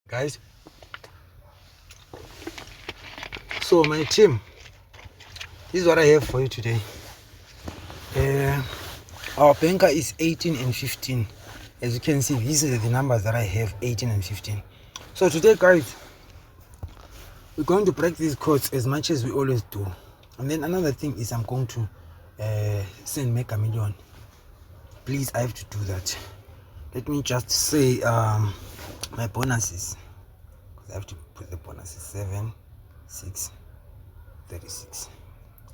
Guys, so my team, this is what I have for you today. Our banker is 18 and 15. As you can see, these are the numbers that I have, 18 and 15. So today, guys, we're going to break these codes as much as we always do. And then another thing is I'm going to send Mega Million. Please, I have to do that. Let me just say my bonuses. I have to put the bonuses 7, 6, 36,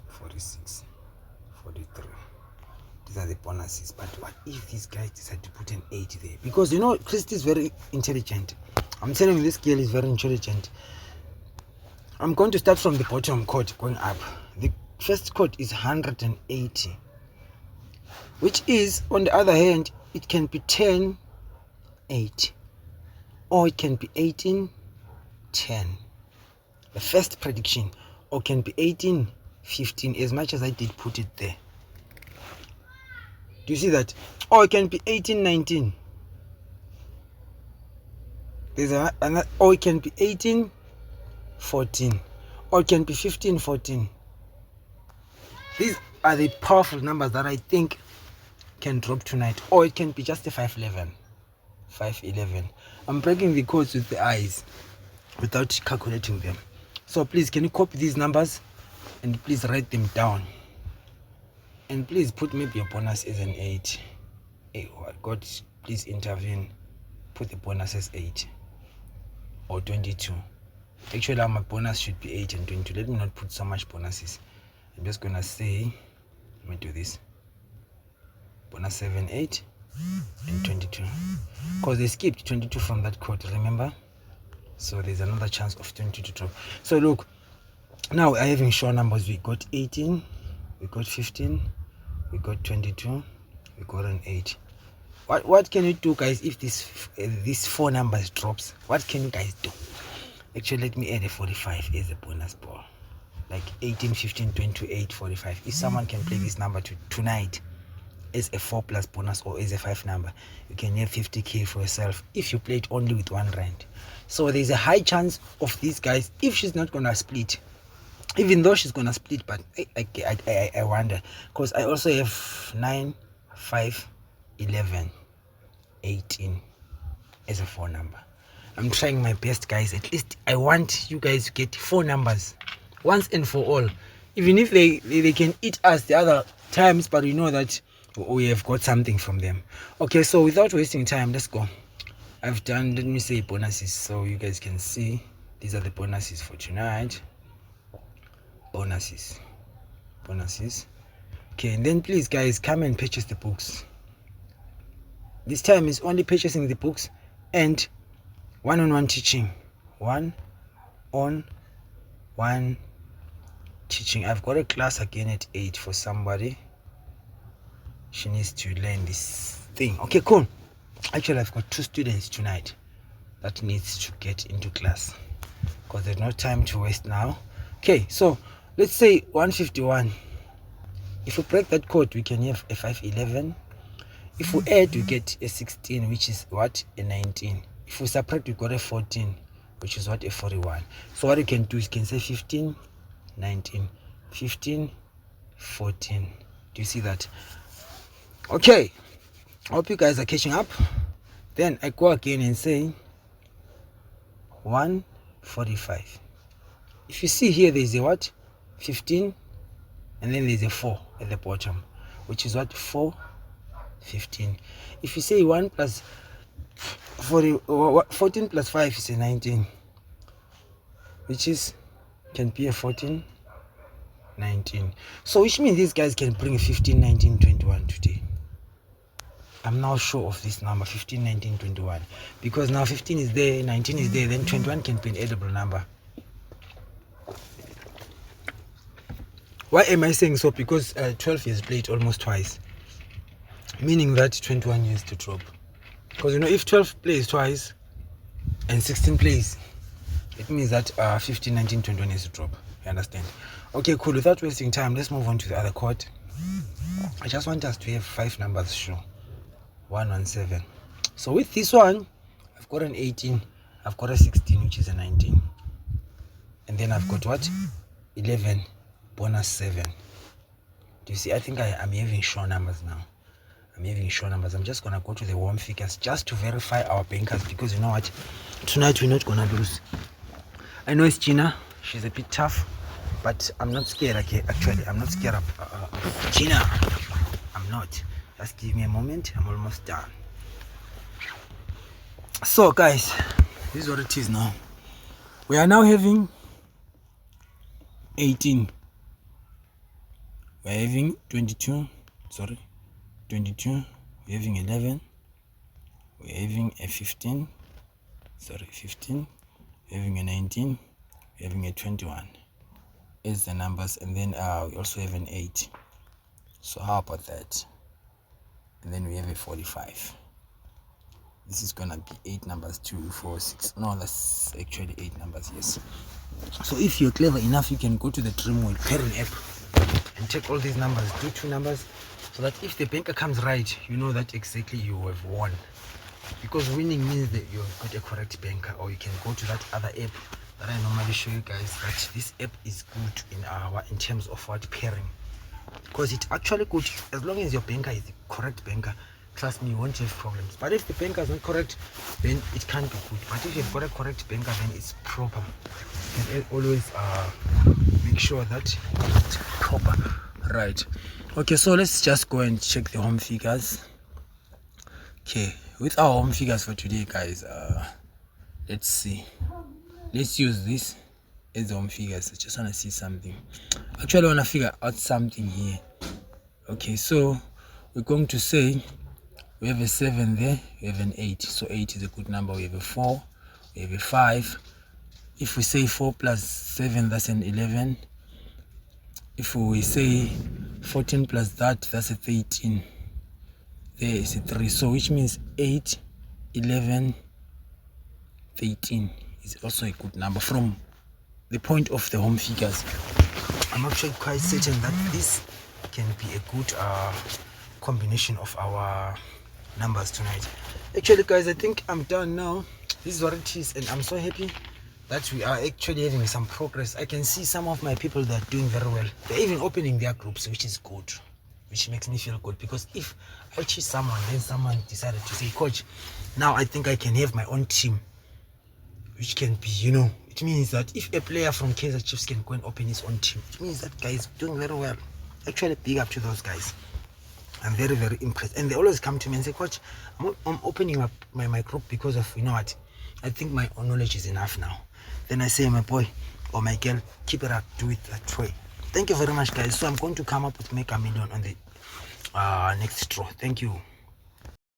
46, 43. These are the bonuses. But what if these guys decide to put an 8 there? Because you know, Christy is very intelligent. I'm telling you, this girl is very intelligent. I'm going to start from the bottom code going up. The first code is 180, which is, on the other hand, it can be 10, 8, or it can be 18, 10. The first prediction, or can be 18, 15, as much as I did put it there. Do you see that? Or it can be 18, 19. There's another, or it can be 18, 14, or it can be 15, 14. These are the powerful numbers that I think can drop tonight. Or it can be just a 511. 511. I'm breaking the codes with the eyes without calculating them. So please, can you copy these numbers and please write them down? And please put maybe your bonus as an 8. Hey, God, please intervene. Put the bonus as 8 or 22. Actually, my bonus should be 8 and 22. Let me not put so much bonuses. I'm just gonna say, let me do this. Bonus 7, 8, and 22. Because they skipped 22 from that code, remember? So there's another chance of 22 to drop. So look, now I having sure numbers. We got 18, we got 15, we got 22, we got an 8. What can you do, guys, if these 4 numbers drops? What can you guys do? Actually, let me add a 45 as a bonus ball. Like 18, 15, 28, 45. If someone can play this number tonight as a 4 plus bonus or as a 5 number, you can have 50k for yourself if you play it only with 1 rand. So there's a high chance of these guys, if she's not gonna split, even though she's gonna split, but I wonder, because I also have 9, 5, 11, 18 as a 4 number. I'm trying my best, guys. At least I want you guys to get 4 numbers once and for all, even if they can eat us the other times, but we know that we have got something from them. Okay, so without wasting time, let's go. I've done, let me say, bonuses so you guys can see. These are the bonuses for tonight. Bonuses. Okay, and then please, guys, come and purchase the books. This time is only purchasing the books and one-on-one teaching. One-on-one teaching. I've got a class again at 8 for somebody. She needs to learn this thing. Okay, cool. Actually, I've got 2 students tonight that needs to get into class because there's no time to waste now. Okay, so let's say 151. If we break that code, we can have a 511. If we add, we get a 16, which is what? A 19. If we subtract, we got a 14, which is what? A 41. So what you can do is you can say 15, 19, 15, 14. Do you see that? Okay, I hope you guys are catching up. Then I go again and say 145. If you see here, there's a what? 15, and then there's a 4 at the bottom, which is what? 4, 15. If you say 1 plus 14 plus 5 is a 19, which is can be a 14, 19. So which means these guys can bring 15, 19, 21 today. I'm now sure of this number, 15, 19, 21, because now 15 is there, 19 is there, then 21 can be an edible number. Why am I saying so? Because 12 is played almost twice, meaning that 21 years to drop. Because you know, if 12 plays twice and 16 plays, it means that 15, 19, 21 years to drop. You understand? Okay, cool. Without wasting time, let's move on to the other chord. I just want us to have 5 numbers show. 117. So with this one, I've got an 18, I've got a 16, which is a 19. And then I've got what? 11 bonus 7. Do you see? I think I'm having sure numbers now. I'm having sure numbers. I'm just gonna go to the home figures just to verify our bankers, because you know what? Tonight we're not gonna lose. I know it's Gina. She's a bit tough, but I'm not scared. Okay, actually, I'm not scared of Gina. I'm not. Just give me a moment. I'm almost done. So, guys, this is what it is now. We are now having 18. We're having 22. Sorry, 22. We're having 11. We're having a 15. Sorry, 15. We're having a 19. We're having a 21. Is the numbers, and then we also have an 8. So how about that? And then we have a 45. This is gonna be 8 numbers, 2, 4, 6. No, that's actually 8 numbers. Yes. So if you're clever enough, you can go to the Dreamworld pairing app and take all these numbers, do 2 numbers, so that if the banker comes right, you know that exactly you have won. Because winning means that you've got a correct banker. Or you can go to that other app that I normally show you guys, that this app is good in terms of what pairing, because it's actually good as long as your banker is the correct banker. Trust me, you won't have problems. But if the banker is not correct, then it can't be good. But if you've got a correct banker, then it's proper. You can always make sure that it's proper. Right. Okay, so let's just go and check the home figures. Okay, with our home figures for today, guys, let's see. Let's use this as the home figures. I just want to see something. Actually, I want to figure out something here. Okay, so we're going to say we have a 7 there, we have an 8. So 8 is a good number. We have a 4, we have a 5. If we say 4 plus 7, that's an 11. If we say 14 plus that, that's a 13. There is a 3. So which means 8, 11, 13 is also a good number from the point of the home figures. I'm actually quite certain that this can be a good combination of our numbers tonight. Actually, guys, I think I'm done now. This is what it is, and I'm so happy that we are actually having some progress. I can see some of my people that are doing very well. They're even opening their groups, which is good, which makes me feel good. Because if I choose someone, then someone decided to say, coach, now I think I can have my own team, which can be, you know, it means that if a player from Kaizer Chiefs can go and open his own team, it means that guy is doing very well. Actually, big up to those guys. I'm very, very impressed. And they always come to me and say, coach, I'm opening up my group because of, you know what, I think my knowledge is enough now. Then I say, my boy or my girl, keep it up, do it that way. Thank you very much, guys. So I'm going to come up with Make a Million on the next draw. Thank you.